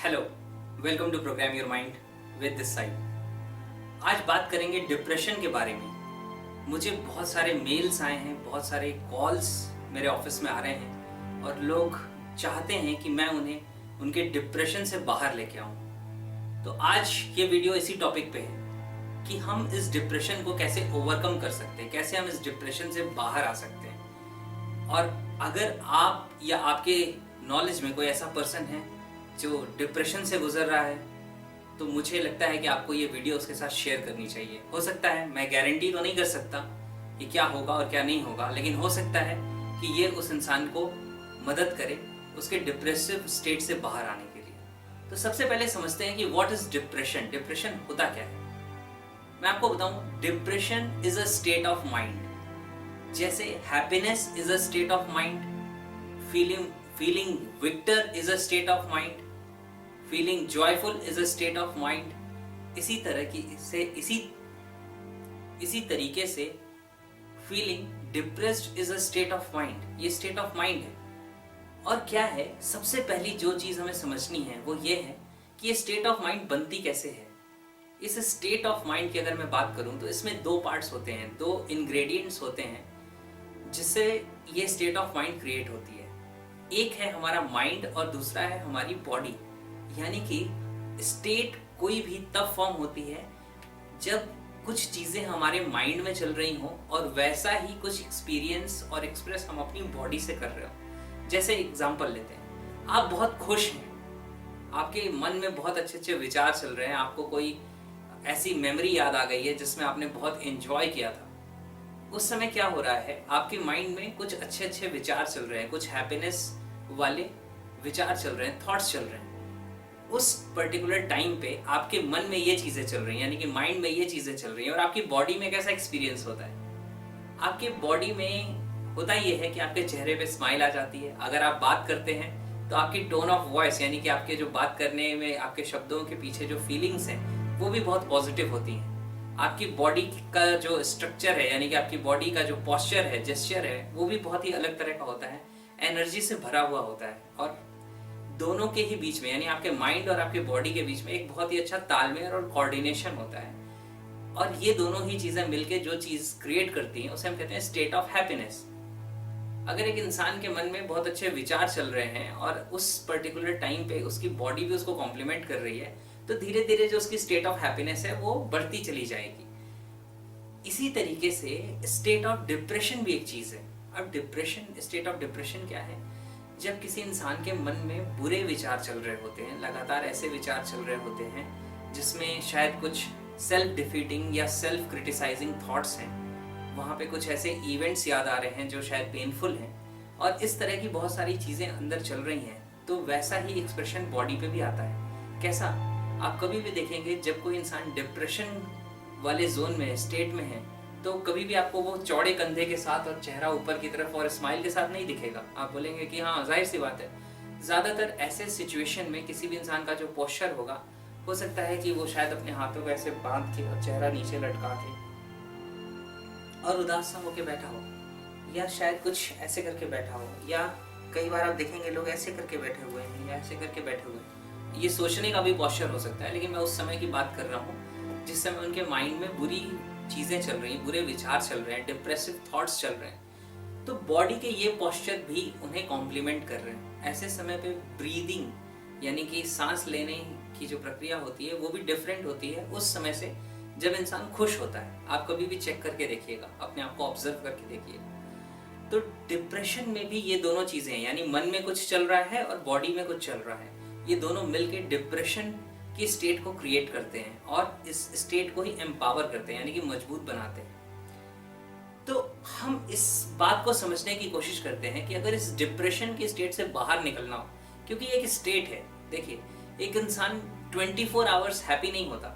Hello, welcome to program your mind with this side. आज बात करेंगे डिप्रेशन के बारे में। मुझे बहुत सारे मेल्स आए हैं, बहुत सारे कॉल्स मेरे ऑफिस में आ रहे हैं और लोग चाहते हैं कि मैं उन्हें उनके डिप्रेशन से बाहर लेके आऊं। तो आज ये वीडियो इसी टॉपिक पे है कि हम इस डिप्रेशन को कैसे ओवरकम कर सकते हैं, कैसे हम इस डिप्रेशन से बाहर आ सकते हैं। और अगर आप या आपके नॉलेज में कोई ऐसा पर्सन है जो डिप्रेशन से गुजर रहा है, तो मुझे लगता है कि आपको ये वीडियो उसके साथ शेयर करनी चाहिए। हो सकता है, मैं गारंटी तो नहीं कर सकता कि क्या होगा और क्या नहीं होगा, लेकिन हो सकता है कि ये उस इंसान को मदद करे उसके डिप्रेसिव स्टेट से बाहर आने के लिए। तो सबसे पहले समझते हैं कि व्हाट इज डिप्रेशन। डिप्रेशन होता क्या है? मैं आपको बताऊं, depression is a state of mind. जैसे happiness is a state of mind, feeling victor is a state of mind, feeling joyful is a state of mind. इसी तरीके से feeling depressed is a state of mind. ये state of mind है। और क्या है, सबसे पहली जो चीज हमें समझनी है वो ये है कि ये स्टेट ऑफ माइंड बनती कैसे है। इस स्टेट ऑफ माइंड की अगर मैं बात करूं तो इसमें दो पार्ट्स होते हैं, दो इंग्रेडिएंट्स होते हैं जिससे ये स्टेट ऑफ माइंड क्रिएट होती है। एक है हमारा माइंड और दूसरा है हमारी बॉडी। यानी कि स्टेट कोई भी तब फॉर्म होती है जब कुछ चीजें हमारे माइंड में चल रही हों और वैसा ही कुछ एक्सपीरियंस और एक्सप्रेस हम अपनी बॉडी से कर रहे हो। जैसे एग्जांपल लेते हैं, आप बहुत खुश हैं, आपके मन में बहुत अच्छे अच्छे विचार चल रहे हैं, आपको कोई ऐसी मेमोरी याद आ गई है जिसमें आपने बहुत एंजॉय किया था। उस समय क्या हो रहा है, आपके माइंड में कुछ अच्छे अच्छे विचार चल रहे हैं, कुछ हैप्पीनेस वाले विचार चल रहे हैं, थॉट्स चल रहे हैं। उस पर्टिकुलर टाइम पे आपके मन में ये चीजें चल रही हैं, यानी कि माइंड में ये चीजें चल रही हैं। और आपकी बॉडी में कैसा एक्सपीरियंस होता है? आपके बॉडी में होता ये है कि आपके चेहरे पे स्माइल आ जाती है। अगर आप बात करते हैं तो आपकी टोन ऑफ वॉइस, यानी कि आपके जो बात करने में आपके शब्दों के पीछे जो फीलिंग्स हैं वो भी बहुत पॉजिटिव होती हैं। आपकी बॉडी का जो स्ट्रक्चर है, यानी कि आपकी बॉडी का जो पोस्चर है, जेस्चर है, वो भी बहुत ही अलग तरह का होता है, एनर्जी से भरा हुआ होता है। और दोनों के ही बीच में, यानी आपके माइंड और आपके बॉडी के बीच में एक बहुत ही अच्छा तालमेल और कोऑर्डिनेशन होता है। और ये दोनों ही चीजें मिलके जो चीज क्रिएट करती हैं उसे हम कहते हैं स्टेट ऑफ हैप्पीनेस। अगर एक इंसान के मन में बहुत अच्छे विचार चल रहे हैं और उस पर्टिकुलर टाइम पे उसकी बॉडी भी उसको कॉम्प्लीमेंट कर रही है, तो धीरे धीरे जो उसकी स्टेट ऑफ हैप्पीनेस है वो बढ़ती चली जाएगी। इसी तरीके से स्टेट ऑफ डिप्रेशन भी एक चीज है। अब डिप्रेशन, स्टेट ऑफ डिप्रेशन क्या है? जब किसी इंसान के मन में बुरे विचार चल रहे होते हैं, लगातार ऐसे विचार चल रहे होते हैं जिसमें शायद कुछ सेल्फ डिफीटिंग या सेल्फ क्रिटिसाइजिंग थॉट्स हैं, वहाँ पे कुछ ऐसे इवेंट्स याद आ रहे हैं जो शायद पेनफुल हैं, और इस तरह की बहुत सारी चीज़ें अंदर चल रही हैं, तो वैसा ही एक्सप्रेशन बॉडी पे भी आता है। कैसा? आप कभी भी देखेंगे जब कोई इंसान डिप्रेशन वाले जोन में, स्टेट में है, तो कभी भी आपको वो चौड़े कंधे के साथ और चेहरा ऊपर की तरफ और स्माइल के साथ नहीं दिखेगा। आप बोलेंगे कि हाँ, जाहिर सी बात है। ज़्यादातर ऐसे सिचुएशन में किसी भी इंसान का जो पोस्चर होगा, हो सकता है कि वो शायद अपने हाथों को ऐसे बांध के और चेहरा नीचे लटका के और उदास सा होकर बैठा हो, या शायद कुछ ऐसे करके बैठा हो, या कई बार आप देखेंगे लोग ऐसे करके बैठे हुए हैं या ऐसे करके बैठे हुए हैं। ये सोचने का भी पोस्चर हो सकता है, लेकिन मैं उस समय की बात कर रहा हूँ जिस समय उनके माइंड में बुरी चीजें चल रही हैं, बुरे विचार चल रहे हैं, डिप्रेसिव थॉट्स चल रहे हैं। तो बॉडी के ये पोस्चर भी उन्हें कॉम्प्लीमेंट कर रहे हैं। ऐसे समय पे ब्रीदिंग, यानी कि सांस लेने की जो प्रक्रिया होती है वो भी डिफरेंट होती है उस समय से जब इंसान खुश होता है। आप कभी भी चेक करके देखिएगा, अपने आप को ऑब्जर्व करके देखिएगा। तो डिप्रेशन में भी ये दोनों चीजें हैं, यानी मन में कुछ चल रहा है और बॉडी में कुछ चल रहा है, ये दोनों मिलके डिप्रेशन की स्टेट को क्रिएट करते हैं और इस स्टेट को ही एम्पावर करते हैं, यानी कि मजबूत बनाते हैं। तो हम इस बात को समझने की कोशिश करते हैं कि अगर इस डिप्रेशन की स्टेट से बाहर निकलना हो, क्योंकि ये एक स्टेट है। देखिए, एक इंसान 24 आवर्स हैप्पी नहीं होता।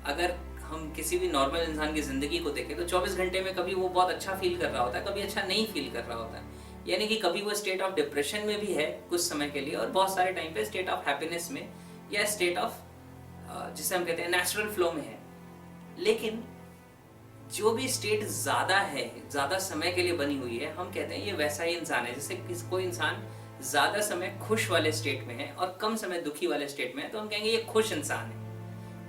अगर हम किसी भी नॉर्मल इंसान की जिंदगी को देखें तो 24 घंटे में कभी वो बहुत अच्छा फील कर रहा होता है, कभी अच्छा नहीं फील कर रहा होता है। यानी कि कभी वो स्टेट ऑफ डिप्रेशन में भी है कुछ समय के लिए, और बहुत सारे टाइम पे स्टेट ऑफ हैप्पीनेस में या स्टेट ऑफ जिसे हम कहते हैं नेचुरल फ्लो में है। लेकिन जो भी स्टेट ज्यादा है, ज्यादा समय के लिए बनी हुई है, हम कहते हैं ये वैसा ही इंसान है। जैसे कोई इंसान ज़्यादा समय खुश वाले स्टेट में है और कम समय दुखी वाले स्टेट में है तो हम कहेंगे ये खुश इंसान है।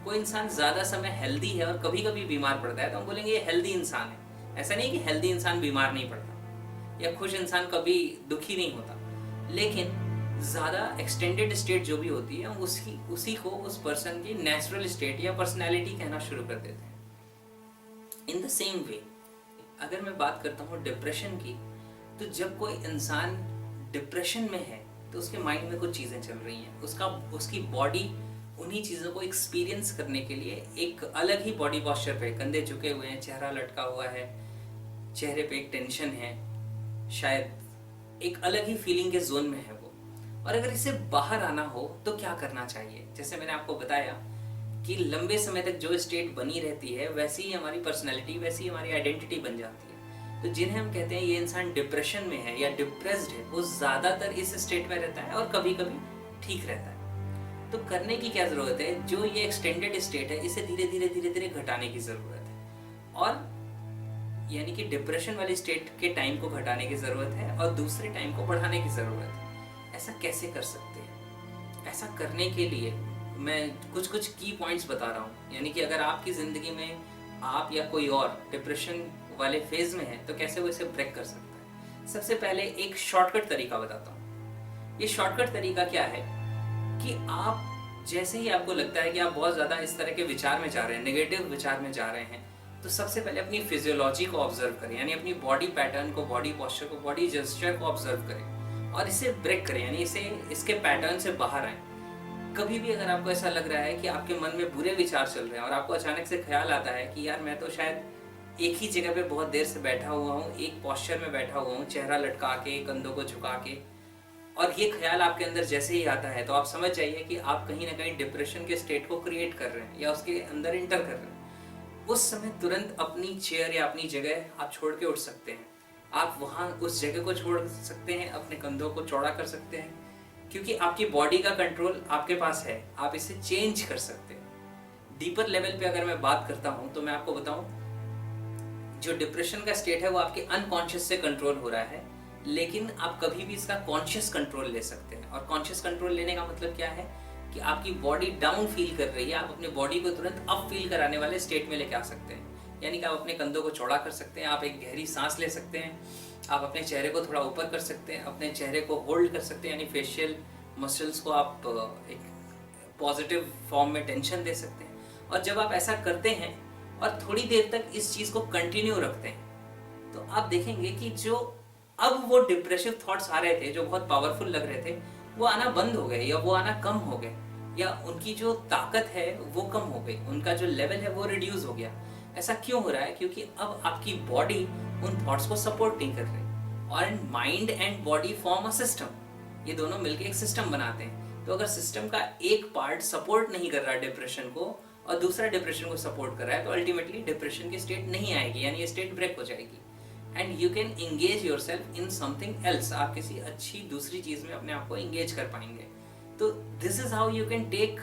कोई इंसान ज़्यादा समय हेल्दी है और कभी कभी बीमार पड़ता है तो हम बोलेंगे ये हेल्दी इंसान है। ऐसा नहीं कि हेल्दी इंसान बीमार नहीं पड़ता या खुश इंसान कभी दुखी नहीं होता, लेकिन ज़्यादा एक्सटेंडेड स्टेट जो भी होती है उसी को उस पर्सन की नेचुरल स्टेट या पर्सनैलिटी कहना शुरू कर देते हैं। इन द सेम वे अगर मैं बात करता हूँ डिप्रेशन की, तो जब कोई इंसान डिप्रेशन में है तो उसके माइंड में कुछ चीज़ें चल रही हैं, उसकी बॉडी उन्हीं चीज़ों को एक्सपीरियंस करने के लिए एक अलग ही बॉडी पॉस्चर पे, कंधे झुके हुए हैं, चेहरा लटका हुआ है, चेहरे पे एक टेंशन है, शायद एक अलग ही फीलिंग के जोन में है वो। और अगर इसे बाहर आना हो तो क्या करना चाहिए? जैसे मैंने आपको बताया कि लंबे समय तक जो स्टेट बनी रहती है वैसी ही हमारी पर्सनैलिटी, वैसी ही हमारी आइडेंटिटी बन जाती है। तो जिन्हें हम कहते हैं ये इंसान डिप्रेशन में है या डिप्रेस्ड है, वो ज़्यादातर इस स्टेट में रहता है और कभी कभी ठीक रहता है। तो करने की क्या ज़रूरत है? जो ये एक्सटेंडेड स्टेट है इसे धीरे धीरे घटाने की ज़रूरत है, और यानी कि डिप्रेशन वाली स्टेट के टाइम को घटाने की ज़रूरत है और दूसरे टाइम को बढ़ाने की ज़रूरत है। ऐसा कैसे कर सकते हैं? ऐसा करने के लिए मैं कुछ की पॉइंट्स बता रहा हूँ। यानी कि अगर आपकी ज़िंदगी में आप या कोई और डिप्रेशन वाले फेज में है तो कैसे वो इसे ब्रेक कर सकता है। सबसे पहले एक शॉर्टकट तरीका बताता हूँ। ये शॉर्टकट तरीका क्या है कि आप जैसे ही आपको लगता है कि आप बहुत ज़्यादा इस तरह के विचार में जा रहे हैं, नेगेटिव विचार में जा रहे हैं, तो सबसे पहले अपनी फिजियोलॉजी को ऑब्जर्व करें, यानी अपनी बॉडी पैटर्न को, बॉडी पोस्चर को, बॉडी जेस्चर को ऑब्जर्व करें और इसे ब्रेक करें, यानी इसके पैटर्न से बाहर आए। कभी भी अगर आपको ऐसा लग रहा है कि आपके मन में बुरे विचार चल रहे हैं और आपको अचानक से ख्याल आता है कि यार मैं तो शायद एक ही जगह पे बहुत देर से बैठा हुआ हूँ, एक पोस्चर में बैठा हुआ हूँ, चेहरा लटका के, कंधों को झुका के, और ये ख्याल आपके अंदर जैसे ही आता है तो आप समझ जाइए कि आप कहीं ना कहीं डिप्रेशन के स्टेट को क्रिएट कर रहे हैं या उसके अंदर इंटर कर रहे हैं। उस समय तुरंत अपनी चेयर या अपनी जगह आप छोड़ के उठ सकते हैं। आप वहाँ उस जगह को छोड़ सकते हैं, अपने कंधों को चौड़ा कर सकते हैं, क्योंकि आपकी बॉडी का कंट्रोल आपके पास है, आप इसे चेंज कर सकते हैं। डीपर लेवल पे अगर मैं बात करता हूँ तो मैं आपको बताऊँ, जो डिप्रेशन का स्टेट है वो आपके अनकॉन्शियस से कंट्रोल हो रहा है, लेकिन आप कभी भी इसका कॉन्शियस कंट्रोल ले सकते हैं। और कॉन्शियस कंट्रोल लेने का मतलब क्या है कि आपकी बॉडी डाउन फील कर रही है, आप अपनी बॉडी को तुरंत अप फील कराने वाले स्टेट में लेके आ सकते हैं। यानी कि आप अपने कंधों को चौड़ा कर सकते हैं, आप एक गहरी सांस ले सकते हैं, आप अपने चेहरे को थोड़ा ऊपर कर सकते हैं, अपने चेहरे को होल्ड कर सकते हैं, यानी फेशियल मसल्स को आप एक पॉजिटिव फॉर्म में टेंशन दे सकते हैं। और जब आप ऐसा करते हैं और थोड़ी देर तक इस चीज़ को कंटिन्यू रखते हैं तो आप देखेंगे कि जो अब वो डिप्रेसिव थॉट्स आ रहे थे, जो बहुत पावरफुल लग रहे थे, वो आना बंद हो गए या वो आना कम हो गए, या उनकी जो ताकत है वो कम हो गई, उनका जो लेवल है वो रिड्यूस हो गया। ऐसा क्यों हो रहा है? क्योंकि अब आपकी बॉडी उन थॉट्स को सपोर्ट नहीं कर रही, और mind and body form a system, ये दोनों मिलकर एक सिस्टम बनाते हैं। तो अगर सिस्टम का एक पार्ट सपोर्ट नहीं कर रहा डिप्रेशन को और दूसरा डिप्रेशन को सपोर्ट कर रहा है तो अल्टीमेटली डिप्रेशन की स्टेट नहीं आएगी, यानी ये स्टेट ब्रेक हो जाएगी। And you can engage your self in something else, आप किसी अच्छी दूसरी चीज में अपने आप को इंगेज कर पाएंगे। तो this is how you can take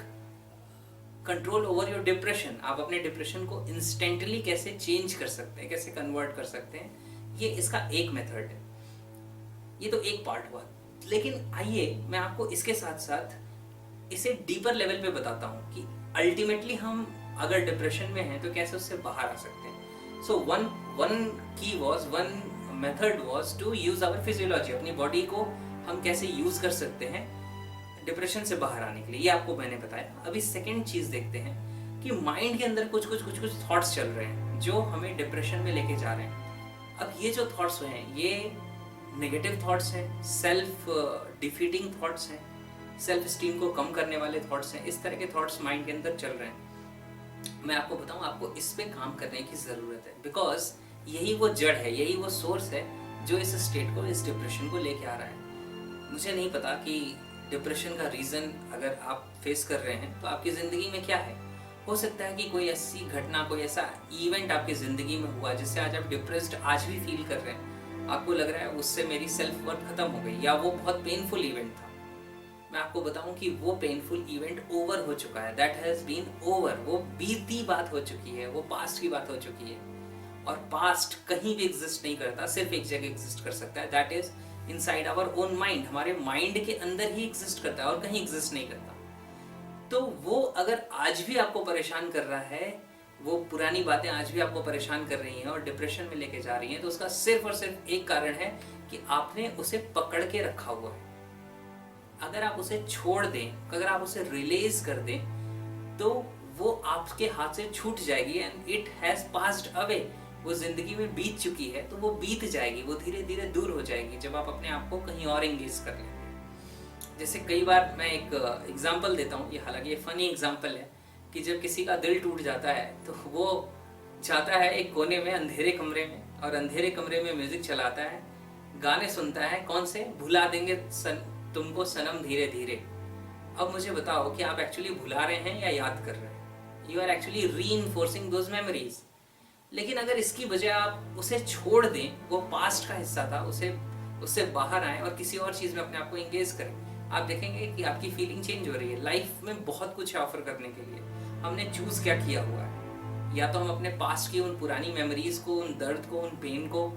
control over your depression. आप अपने डिप्रेशन को इंस्टेंटली कैसे चेंज कर सकते हैं, कैसे कन्वर्ट कर सकते हैं, ये इसका एक मेथड है। ये तो एक पार्ट हुआ, लेकिन आइए मैं आपको इसके साथ साथ इसे डीपर लेवल पे बताता हूँ कि अल्टीमेटली हम अगर डिप्रेशन में हैं तो कैसे उससे बाहर आ सकते हैं। So one method was to use our physiology, अपनी बॉडी को हम कैसे यूज कर सकते हैं डिप्रेशन से बाहर आने के लिए, ये आपको मैंने बताया। अभी सेकेंड चीज देखते हैं कि माइंड के अंदर कुछ थॉट्स चल रहे हैं जो हमें डिप्रेशन में लेके जा रहे हैं। अब ये जो थॉट्स हैं ये नेगेटिव थॉट्स हैं, सेल्फ डिफीटिंग थॉट्स हैं, सेल्फ स्टीम को कम करने वाले थॉट्स हैं। इस तरह के थॉट्स माइंड के अंदर चल रहे हैं। मैं आपको बताऊं, आपको इस पे काम करने की ज़रूरत है, बिकॉज यही वो जड़ है, यही वो सोर्स है जो इस स्टेट को, इस डिप्रेशन को लेके आ रहा है। मुझे नहीं पता कि डिप्रेशन का रीज़न अगर आप फेस कर रहे हैं तो आपकी ज़िंदगी में क्या है। हो सकता है कि कोई ऐसी घटना, कोई ऐसा इवेंट आपकी ज़िंदगी में हुआ जिससे आज आप डिप्रेस्ड आज भी फील कर रहे हैं। आपको लग रहा है उससे मेरी सेल्फ वर्थ खत्म हो गई, या वो बहुत पेनफुल इवेंट था। मैं आपको बताऊं कि वो पेनफुल इवेंट ओवर हो चुका है, दैट हैज़ बीन ओवर। वो बीती बात हो चुकी है, वो पास्ट की बात हो चुकी है। और पास्ट कहीं भी एग्जिस्ट नहीं करता, सिर्फ एक जगह एग्जिस्ट कर सकता है, that is inside our own mind, हमारे माइंड के अंदर ही एग्जिस्ट करता है और कहीं एग्जिस्ट नहीं करता। तो वो अगर आज भी आपको परेशान कर रहा है, वो पुरानी बातें आज भी आपको परेशान कर रही हैं और डिप्रेशन में लेके जा रही हैं, तो उसका सिर्फ और सिर्फ एक कारण है कि आपने उसे पकड़ के रखा हुआ है। अगर आप उसे छोड़ दें, अगर आप उसे रिलीज कर दें, तो वो आपके हाथ से छूट जाएगी and it has passed away. वो जिंदगी में बीत चुकी है तो वो बीत जाएगी, वो धीरे धीरे दूर हो जाएगी जब आप अपने आप को कहीं और एंगेज कर लेंगे। जैसे कई बार मैं एक एग्जांपल देता हूँ, ये हालांकि ये फनी एग्जांपल है, कि जब किसी का दिल टूट जाता है तो वो जाता है एक कोने में अंधेरे कमरे में, और अंधेरे कमरे में म्यूजिक चलाता है, गाने सुनता है, कौन से, भुला देंगे तुमको सनम धीरे धीरे। अब मुझे बताओ कि आप एक्चुअली भुला रहे हैं या याद कर रहे हैं? You are actually reinforcing those memories. लेकिन अगर इसकी बजाय आप उसे छोड़ दें, वो पास्ट का हिस्सा था, उससे बाहर आए और किसी और चीज में अपने आप को एंगेज करें, आप देखेंगे कि आपकी फीलिंग चेंज हो रही है। लाइफ में बहुत कुछ है ऑफर करने के लिए, हमने चूज क्या किया हुआ है। या तो हम अपने पास्ट की उन पुरानी मेमोरीज को, उन दर्द को, उन पेन को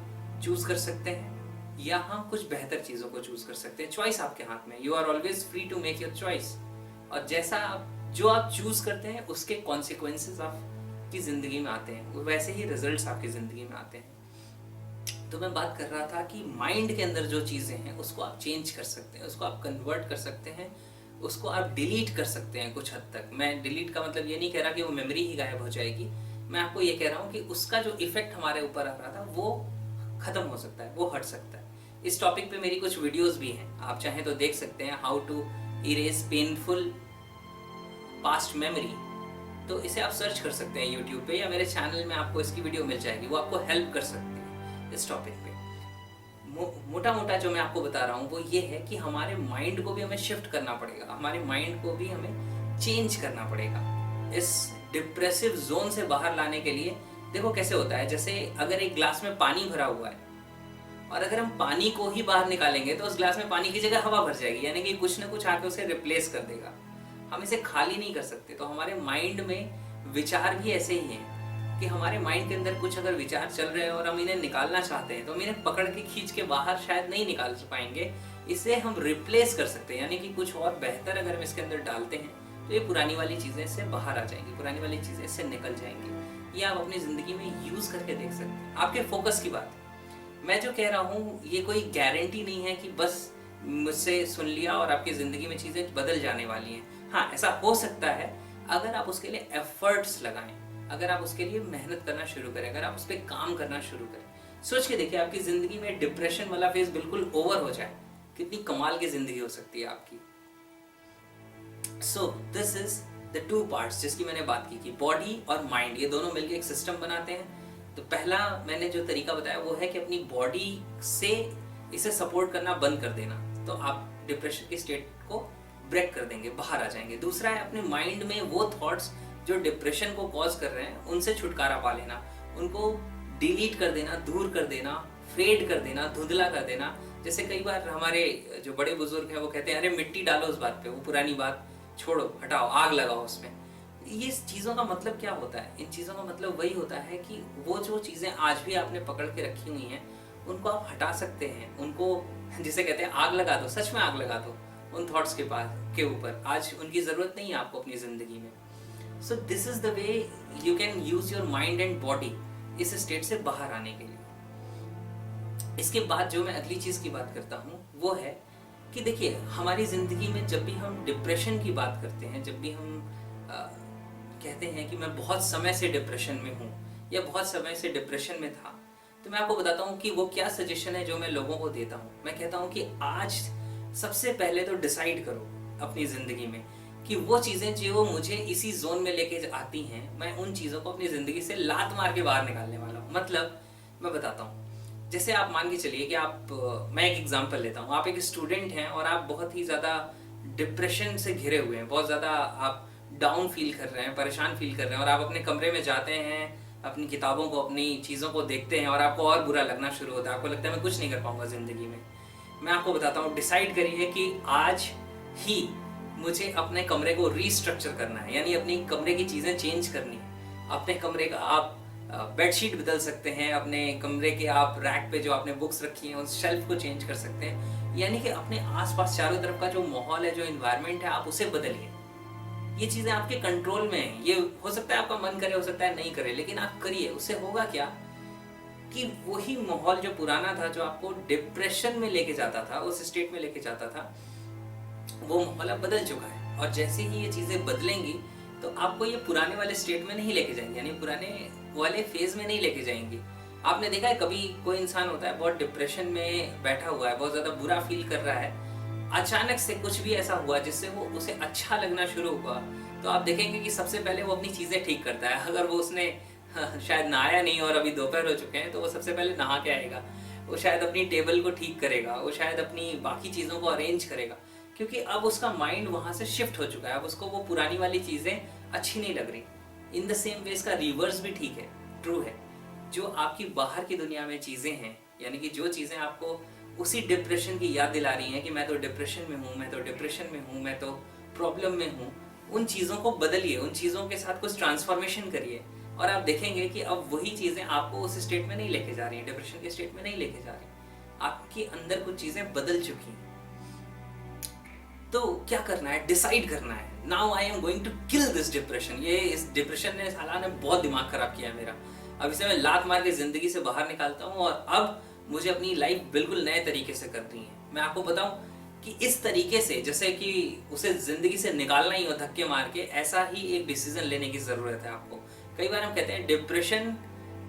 चूज कर सकते हैं, या हम कुछ बेहतर चीजों को चूज कर सकते हैं। चॉइस आपके हाथ में, you are always free to make your choice. और जो आप चूज करते हैं उसके कॉन्सिक्वेंसेस आपकी जिंदगी में आते हैं, वैसे ही रिजल्ट्स आपकी जिंदगी में आते हैं। तो मैं बात कर रहा था कि माइंड के अंदर जो चीजें हैं उसको आप चेंज कर सकते हैं, उसको आप कन्वर्ट कर सकते हैं, उसको आप डिलीट कर सकते हैं कुछ हद तक। मैं डिलीट का मतलब ये नहीं कह रहा कि वो मेमोरी ही गायब हो जाएगी, मैं आपको ये कह रहा हूँ कि उसका जो इफेक्ट हमारे ऊपर आ रहा था वो खत्म हो सकता है, वो हट सकता है। इस टॉपिक पे मेरी कुछ वीडियोस भी हैं, आप चाहें तो देख सकते हैं, how to erase painful past memory. तो इसे आप सर्च कर सकते हैं यूट्यूब पे, या मेरे चैनल में आपको इसकी वीडियो मिल जाएगी, वो आपको हेल्प कर सकती है इस टॉपिक पे। मोटा मोटा जो मैं आपको बता रहा हूँ वो ये है कि हमारे माइंड को भी हमें शिफ्ट करना पड़ेगा, हमारे माइंड को भी हमें चेंज करना पड़ेगा इस डिप्रेसिव जोन से बाहर लाने के लिए। देखो कैसे होता है, जैसे अगर एक ग्लास में पानी भरा हुआ है और अगर हम पानी को ही बाहर निकालेंगे तो उस ग्लास में पानी की जगह हवा भर जाएगी, यानी कि कुछ ना कुछ आके उसे रिप्लेस कर देगा। हम इसे खाली नहीं कर सकते। तो हमारे माइंड में विचार भी ऐसे ही हैं कि हमारे माइंड के अंदर कुछ अगर विचार चल रहे हैं और हम इन्हें निकालना चाहते हैं तो हम इन्हें पकड़ के खींच के बाहर शायद नहीं निकाल पाएंगे, इसे हम रिप्लेस कर सकते हैं, यानी कि कुछ और बेहतर अगर हम इसके अंदर डालते हैं तो ये पुरानी वाली चीजें इससे बाहर आ जाएंगी, पुरानी वाली चीजें इससे निकल जाएंगी। ये आप अपनी जिंदगी में यूज करके देख सकते हैं। आपके फोकस की बात, मैं जो कह रहा हूँ ये कोई गारंटी नहीं है कि बस मुझसे सुन लिया और आपकी जिंदगी में चीजें बदल जाने वाली हैं। हाँ, ऐसा हो सकता है अगर आप उसके लिए एफर्ट्स लगाएं, अगर आप उसके लिए मेहनत करना शुरू करें, अगर आप उस पर काम करना शुरू करें। सोच के देखिए, आपकी जिंदगी में डिप्रेशन वाला फेज बिल्कुल ओवर हो जाए, कितनी कमाल की जिंदगी हो सकती है आपकी। So this is the two parts जिसकी मैंने बात की कि बॉडी और माइंड, ये दोनों मिलकर एक सिस्टम बनाते हैं। तो पहला मैंने जो तरीका बताया वो है कि अपनी बॉडी से इसे सपोर्ट करना बंद कर देना, तो आप डिप्रेशन की स्टेट को ब्रेक कर देंगे, बाहर आ जाएंगे। दूसरा है अपने माइंड में वो थॉट्स जो डिप्रेशन को कॉज कर रहे हैं उनसे छुटकारा पा लेना, उनको डिलीट कर देना, दूर कर देना, फेड कर देना, धुंधला कर देना। जैसे कई बार हमारे जो बड़े बुजुर्ग हैं वो कहते हैं अरे मिट्टी डालो उस बात पे, वो पुरानी बात छोड़ो, हटाओ, आग लगाओ उसमें। ये चीज़ों का मतलब क्या होता है? इन चीज़ों का मतलब वही होता है कि वो जो चीज़ें आज भी आपने पकड़ के रखी हुई हैं उनको आप हटा सकते हैं, उनको जिसे कहते हैं आग लगा दो, सच में आग लगा दो उन थॉट्स के ऊपर। आज उनकी ज़रूरत नहीं है आपको अपनी ज़िंदगी में। So this is the way you can use your mind and body इस स्टेट से बाहर आने के लिए। इसके बाद जो मैं अगली चीज की बात करता हूँ वो है कि देखिए, हमारी जिंदगी में जब भी हम डिप्रेशन की बात करते हैं, जब भी हम कहते हैं कि मैं बहुत समय से डिप्रेशन में हूँ या बहुत समय से डिप्रेशन में था, तो मैं आपको बताता हूँ कि वो क्या सजेशन है जो मैं लोगों को देता हूँ। मैं कहता हूँ कि आज सबसे पहले तो डिसाइड करो अपनी जिंदगी में कि वो चीजें जो मुझे इसी जोन में लेके आती हैं, मैं उन चीजों को अपनी जिंदगी से लात मार के बाहर निकालने वाला हूँ। मतलब मैं बताता हूँ, जैसे आप मान के चलिए कि मैं एक एग्जांपल लेता हूँ, आप एक स्टूडेंट हैं और आप बहुत ही ज़्यादा डिप्रेशन से घिरे हुए हैं, बहुत ज़्यादा आप डाउन फील कर रहे हैं, परेशान फील कर रहे हैं, और आप अपने कमरे में जाते हैं, अपनी किताबों को, अपनी चीज़ों को देखते हैं और आपको और बुरा लगना शुरू होता है, आपको लगता है मैं कुछ नहीं कर पाऊंगा ज़िंदगी में। मैं आपको बताता हूँ, डिसाइड करिए कि आज ही मुझे अपने कमरे को रीस्ट्रक्चर करना है, यानी अपनी कमरे की चीज़ें चेंज करनी है। अपने कमरे का आप बेडशीट बदल सकते हैं, अपने कमरे के आप रैक पे जो आपने बुक्स रखी हैं उस शेल्फ को चेंज कर सकते हैं। यानी कि अपने आसपास चारों तरफ का जो माहौल है, जो इन्वायरमेंट है, आप उसे बदलिए। ये चीजें आपके कंट्रोल में हैं। ये हो सकता है आपका मन करे, हो सकता है नहीं करे, लेकिन आप करिए। उससे होगा क्या कि वही माहौल जो पुराना था, जो आपको डिप्रेशन में लेके जाता था, उस स्टेट में लेके जाता था, वो माहौल अब बदल चुका है। और जैसे ही ये चीजें बदलेंगी तो आपको ये पुराने वाले स्टेट में नहीं लेके जाएंगे, यानी पुराने वाले फेज में नहीं लेके जाएंगी। आपने देखा है कभी कोई इंसान होता है बहुत डिप्रेशन में बैठा हुआ है, बहुत ज्यादा बुरा फील कर रहा है, अचानक से कुछ भी ऐसा हुआ जिससे वो उसे अच्छा लगना शुरू हुआ, तो आप देखेंगे कि सबसे पहले वो अपनी चीजें ठीक करता है। अगर वो उसने शायद नहाया नहीं और अभी दोपहर हो चुके हैं, तो वो सबसे पहले नहा के आएगा। वो शायद अपनी टेबल को ठीक करेगा, वो शायद अपनी बाकी चीजों को अरेंज करेगा, क्योंकि अब उसका माइंड वहां से शिफ्ट हो चुका है। अब उसको वो पुरानी वाली चीजें अच्छी नहीं लग रही। इन द सेम वे इसका रिवर्स भी ठीक है, ट्रू है। जो आपकी बाहर की दुनिया में चीजें हैं, यानी कि जो चीजें आपको उसी डिप्रेशन की याद दिला रही हैं कि मैं तो डिप्रेशन में हूँ, मैं तो डिप्रेशन में हूँ, मैं तो प्रॉब्लम में हूँ, उन चीज़ों को बदलिए, उन चीज़ों के साथ कुछ ट्रांसफॉर्मेशन करिए, और आप देखेंगे कि अब वही चीज़ें आपको उस स्टेट में नहीं लेके जा रही हैं, डिप्रेशन के स्टेट में नहीं लेके जा रही। आपके अंदर कुछ चीज़ें बदल चुकी हैं। तो क्या करना है? डिसाइड करना है। Now I am going to kill this depression. ये इस डिप्रेशन ने साला ने बहुत दिमाग खराब किया मेरा। अब इसे मैं लात मार के जिंदगी से बाहर निकालता हूँ, और अब मुझे अपनी लाइफ बिल्कुल नए तरीके से करनी है। मैं आपको बताऊं कि इस तरीके से, जैसे कि उसे जिंदगी से निकालना ही हो धक्के मार के, ऐसा ही एक डिसीजन लेने की जरूरत है आपको। कई बार हम कहते हैं depression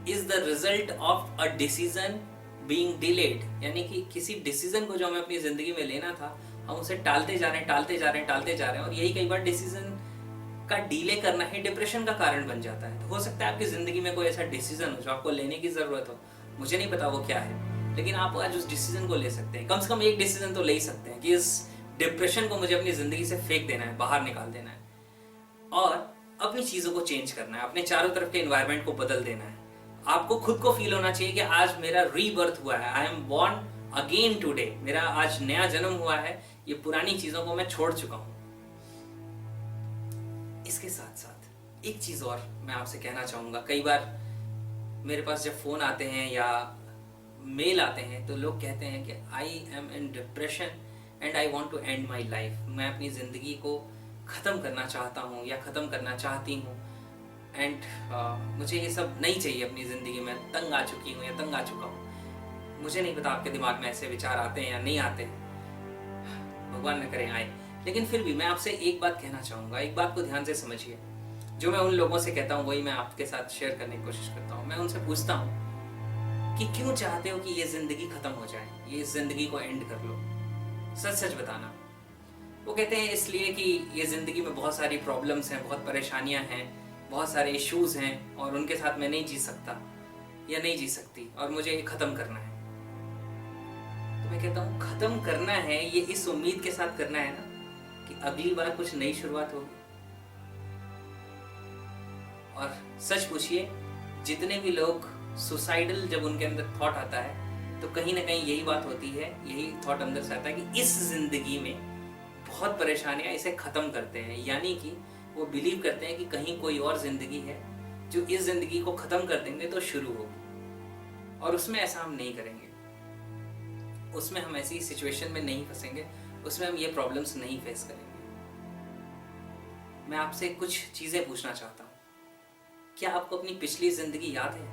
is the result of a decision being delayed, यानी कि किसी डिसीजन को जो हमें अपनी जिंदगी में लेना था, हम उसे टालते जा रहे हैं, टालते जा रहे हैं, टालते जा रहे हैं, और यही कई बार डिसीजन का डीले करना ही डिप्रेशन का कारण बन जाता है। तो हो सकता है आपकी जिंदगी में कोई ऐसा डिसीजन हो जो आपको लेने की जरूरत हो, मुझे नहीं पता वो क्या है, लेकिन आप आज उस डिसीजन को ले सकते हैं। कम से कम एक डिसीजन तो ले ही सकते हैं कि इस डिप्रेशन को मुझे अपनी जिंदगी से फेंक देना है, बाहर निकाल देना है, और अपनी चीजों को चेंज करना है, अपने चारों तरफ के एनवायरनमेंट को बदल देना है। आपको खुद को फील होना चाहिए कि आज मेरा रीबर्थ हुआ है, I am born again today, मेरा आज नया जन्म हुआ है, ये पुरानी चीजों को मैं छोड़ चुका हूं। इसके साथ साथ एक चीज और मैं आपसे कहना चाहूंगा। कई बार मेरे पास जब फोन आते हैं या मेल आते हैं तो लोग कहते हैं कि I am in depression and I want to end my life. मैं अपनी ज़िंदगी को ख़त्म करना चाहता हूँ या ख़त्म करना चाहती हूँ, एंड मुझे ये सब नहीं चाहिए अपनी ज़िंदगी में, तंग आ चुकी हूँ या तंग आ चुका हूँ। मुझे नहीं पता आपके दिमाग में ऐसे विचार आते हैं या नहीं आते, भगवान न करे आए, लेकिन फिर भी मैं आपसे एक बात कहना चाहूँगा। एक बात को ध्यान से समझिए। जो मैं उन लोगों से कहता हूँ वही मैं आपके साथ शेयर करने की कोशिश करता हूँ। मैं उनसे पूछता हूँ कि क्यों चाहते हो कि ये जिंदगी खत्म हो जाए, ये जिंदगी को एंड कर लो, सच सच बताना। वो कहते हैं इसलिए कि ये जिंदगी में बहुत सारी प्रॉब्लम्स हैं, बहुत परेशानियां हैं, बहुत सारे इश्यूज हैं, और उनके साथ मैं नहीं जी सकता या नहीं जी सकती, और मुझे ये खत्म करना है। तो मैं कहता हूँ खत्म करना है ये इस उम्मीद के साथ करना है ना कि अगली बार कुछ नई शुरुआत होगी। और सच पूछिए, जितने भी लोग सुसाइडल जब उनके अंदर थॉट आता है तो कहीं ना कहीं यही बात होती है, यही थॉट अंदर से आता है कि इस जिंदगी में बहुत परेशानियां, इसे खत्म करते हैं। यानी कि वो बिलीव करते हैं कि कहीं कोई और जिंदगी है जो इस जिंदगी को खत्म कर देंगे तो शुरू होगी, और उसमें ऐसा हम नहीं करेंगे, उसमें हम ऐसी सिचुएशन में नहीं फंसेंगे, उसमें हम ये प्रॉब्लम्स नहीं फेस करेंगे। मैं आपसे कुछ चीजें पूछना चाहता हूँ। क्या आपको अपनी पिछली जिंदगी याद है?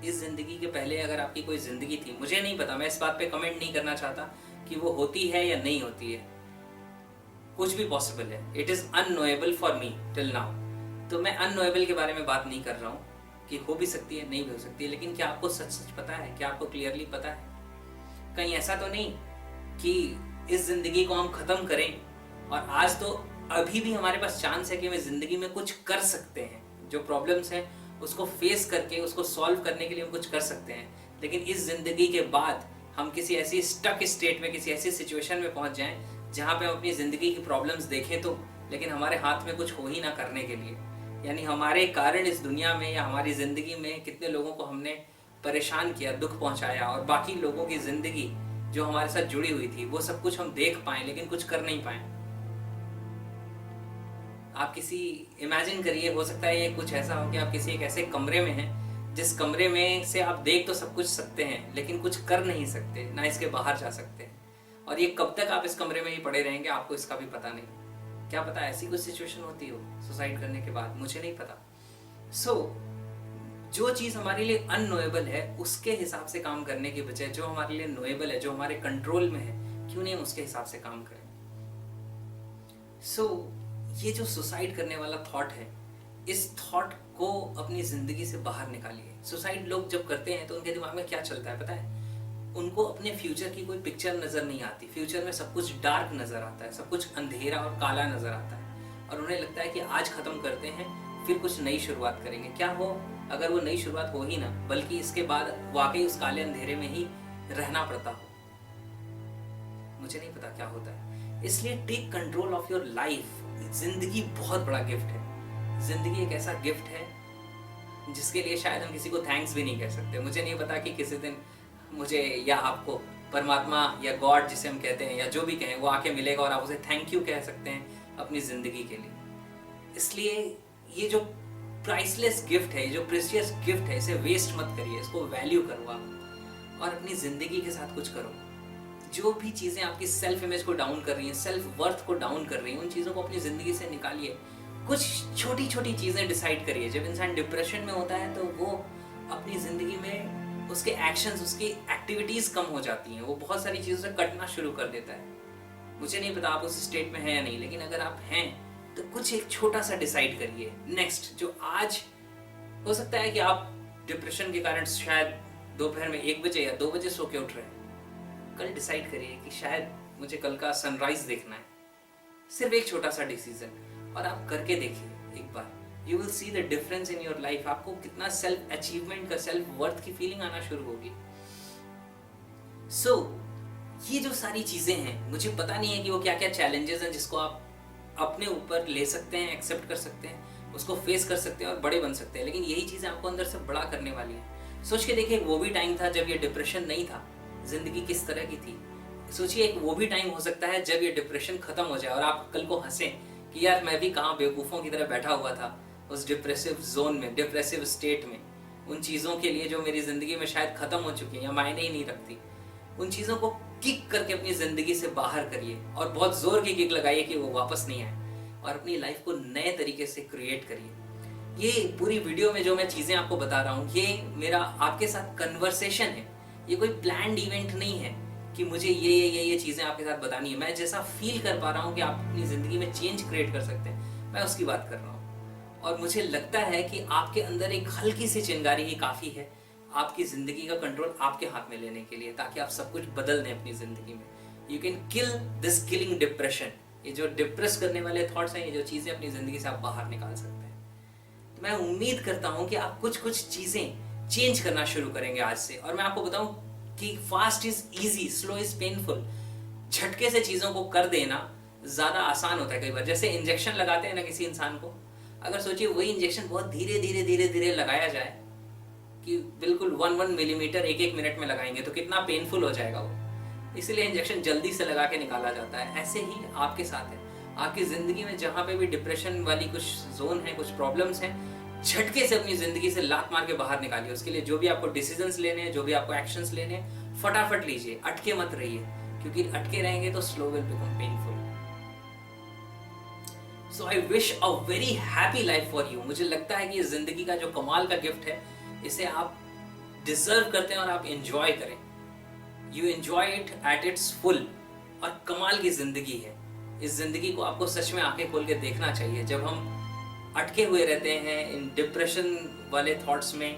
इस जिंदगी के पहले अगर आपकी कोई जिंदगी थी, मुझे नहीं पता, मैं इस बात पे कमेंट नहीं करना चाहता कि वो होती है या नहीं होती है, कुछ भी पॉसिबल है। It is unknowable for me till now. तो मैं अननोएबल के बारे में बात नहीं कर रहा हूँ कि हो भी सकती है, नहीं भी हो सकती है, लेकिन क्या आपको सच सच पता है? क्या आपको क्लियरली पता है? कहीं ऐसा तो नहीं कि इस जिंदगी को हम खत्म करें और आज तो अभी भी हमारे पास चांस है कि हम जिंदगी में कुछ कर सकते हैं, जो प्रॉब्लम्स हैं उसको फेस करके उसको सॉल्व करने के लिए हम कुछ कर सकते हैं, लेकिन इस जिंदगी के बाद हम किसी ऐसी स्टक स्टेट में, किसी ऐसी सिचुएशन में पहुंच जाएं जहां पे हम अपनी जिंदगी की प्रॉब्लम्स देखें तो, लेकिन हमारे हाथ में कुछ हो ही ना करने के लिए। यानी हमारे कारण इस दुनिया में या हमारी जिंदगी में कितने लोगों को हमने परेशान किया, दुख पहुंचाया, और बाकी लोगों की जिंदगी जो हमारे साथ जुड़ी हुई थी वो सब कुछ हम देख पाए लेकिन कुछ कर नहीं पाए। आप किसी इमेजिन करिए, हो सकता है ये कुछ ऐसा हो कि आप किसी एक ऐसे कमरे में हैं जिस कमरे में से आप देख तो सब कुछ सकते हैं लेकिन कुछ कर नहीं सकते, ना इसके बाहर जा सकते हैं। और ये कब तक आप इस कमरे में ही पड़े रहेंगे आपको इसका भी पता नहीं। क्या पता ऐसी कुछ सिचुएशन होती हो सुसाइड करने के बाद, मुझे नहीं पता। जो चीज़ हमारे लिए अननोएबल है उसके हिसाब से काम करने के बजाय जो हमारे लिए नोएबल है, जो हमारे कंट्रोल में है, क्यों नहीं उसके हिसाब से काम करें। ये जो सुसाइड करने वाला थॉट है, इस थॉट को अपनी जिंदगी से बाहर निकालिए। सुसाइड लोग जब करते हैं तो उनके दिमाग में क्या चलता है पता है? उनको अपने फ्यूचर की कोई पिक्चर नजर नहीं आती। फ्यूचर में सब कुछ डार्क नजर आता है, सब कुछ अंधेरा और काला नजर आता है, और उन्हें लगता है कि आज खत्म करते हैं फिर कुछ नई शुरुआत करेंगे। क्या हो अगर वो नई शुरुआत हो ही ना, बल्कि इसके बाद वाकई उस काले अंधेरे में ही रहना पड़ता हो। मुझे नहीं पता क्या होता है। इसलिए take control of your life. जिंदगी बहुत बड़ा गिफ्ट है। जिंदगी एक ऐसा गिफ्ट है जिसके लिए शायद हम किसी को थैंक्स भी नहीं कह सकते। मुझे नहीं पता कि किसी दिन मुझे या आपको परमात्मा या गॉड जिसे हम कहते हैं या जो भी कहें वो आके मिलेगा और आप उसे थैंक यू कह सकते हैं अपनी जिंदगी के लिए। इसलिए ये जो प्राइसलेस गिफ्ट है, ये जो प्रेशियस गिफ्ट है, इसे वेस्ट मत करिए, इसको वैल्यू करो आप और अपनी जिंदगी के साथ कुछ करो। जो भी चीजें आपकी सेल्फ इमेज को डाउन कर रही हैं, सेल्फ वर्थ को डाउन कर रही हैं, उन चीजों को अपनी जिंदगी से निकालिए। कुछ छोटी छोटी चीजें डिसाइड करिए। जब इंसान डिप्रेशन में होता है तो वो अपनी जिंदगी में उसके एक्शंस, उसकी एक्टिविटीज कम हो जाती हैं, वो बहुत सारी चीजों से कटना शुरू कर देता है। मुझे नहीं पता आप उस स्टेट में हैं या नहीं, लेकिन अगर आप हैं तो कुछ एक छोटा सा डिसाइड करिए नेक्स्ट। जो आज हो सकता है कि आप डिप्रेशन के कारण शायद दोपहर में 1 बजे या 2 बजे सो के उठ रहे हैं, कल डिसाइड करिए कि शायद मुझे कल का सनराइज देखना है। सिर्फ एक छोटा सा डिसीजन, और आप करके देखिए एक बार। You will see the difference in your life. आपको कितना सेल्फ अचीवमेंट का, सेल्फ वर्थ की फीलिंग आना शुरू होगी। ये जो सारी चीजें हैं, मुझे पता नहीं है कि वो क्या क्या चैलेंजेस हैं जिसको आप अपने ऊपर ले सकते हैं, एक्सेप्ट कर सकते हैं, उसको फेस कर सकते हैं और बड़े बन सकते हैं, लेकिन यही चीजें आपको अंदर से बड़ा करने वाली हैं। सोच के देखिए, वो भी टाइम था जब ये डिप्रेशन नहीं था, जिंदगी किस तरह की थी। सोचिए एक वो भी टाइम हो सकता है जब ये डिप्रेशन खत्म हो जाए और आप कल को हंसें कि यार मैं भी कहाँ बेवकूफ़ों की तरह बैठा हुआ था उस डिप्रेसिव जोन में, डिप्रेसिव स्टेट में। उन चीज़ों के लिए जो मेरी ज़िंदगी में शायद ख़त्म हो चुकी हैं या मायने ही नहीं रखती, उन चीज़ों को किक करके अपनी ज़िंदगी से बाहर करिए और बहुत ज़ोर की किक लगाइए कि वो वापस नहीं आए, और अपनी लाइफ को नए तरीके से क्रिएट करिए। ये पूरी वीडियो में जो मैं चीज़ें आपको बता रहा हूँ, ये मेरा आपके साथ कन्वर्सेशन है। ये कोई प्लान्ड इवेंट नहीं है कि मुझे ये चीज़ें आपके साथ बतानी है। मैं जैसा फील कर पा रहा हूँ कि आप अपनी ज़िंदगी में चेंज क्रिएट कर सकते हैं, मैं उसकी बात कर रहा हूँ। और मुझे लगता है कि आपके अंदर एक हल्की सी चिंगारी ही काफ़ी है आपकी ज़िंदगी का कंट्रोल आपके हाथ में लेने के लिए, ताकि आप सब कुछ बदल दें अपनी ज़िंदगी में। You can kill this killing depression. ये जो डिप्रेस करने वाले थॉट्स हैं, ये जो चीज़ें अपनी ज़िंदगी से आप बाहर निकाल सकते हैं। तो मैं उम्मीद करता हूँ कि आप कुछ कुछ चीज़ें चेंज करना शुरू करेंगे आज से। और मैं आपको बताऊँ कि fast is easy, slow is painful. झटके से चीज़ों को कर देना ज़्यादा आसान होता है कई बार। जैसे इंजेक्शन लगाते हैं ना किसी इंसान को, अगर सोचिए वही इंजेक्शन बहुत धीरे धीरे धीरे धीरे लगाया जाए कि बिल्कुल 1 मिलीमीटर 1 मिनट में लगाएंगे तो कितना पेनफुल हो जाएगा वो। इसलिए इंजेक्शन जल्दी से लगा के निकाला जाता है। ऐसे ही आपके साथ है। आपकी ज़िंदगी में जहाँ पे भी डिप्रेशन वाली कुछ जोन है, कुछ प्रॉब्लम्स हैं, झटके से अपनी ज़िंदगी से लात मार के बाहर निकालिए। उसके लिए जो भी आपको डिसीजंस लेने हैं, जो भी आपको एक्शंस लेने हैं, फटाफट लीजिए, अटके मत रहिए, क्योंकि अटके रहेंगे तो slow will become painful. So I wish a very happy life for you. मुझे लगता है कि ये ज़िंदगी का जो कमाल का गिफ्ट है, इसे आप डिजर्व करते हैं और आप एंजॉय करें। You enjoy it at its full. और कमाल की ज़िंदगी है। इस ज़िंदगी को आपको सच में आंखें खोल के देखना चाहिए। जब हम अटके हुए रहते हैं इन डिप्रेशन वाले थॉट्स में,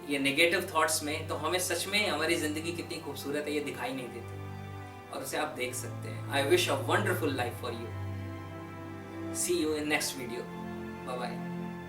ये नेगेटिव थॉट्स में, तो हमें सच में हमारी ज़िंदगी कितनी खूबसूरत है ये दिखाई नहीं देती, और उसे आप देख सकते हैं। I wish a wonderful life for you. See you in next video. Bye bye.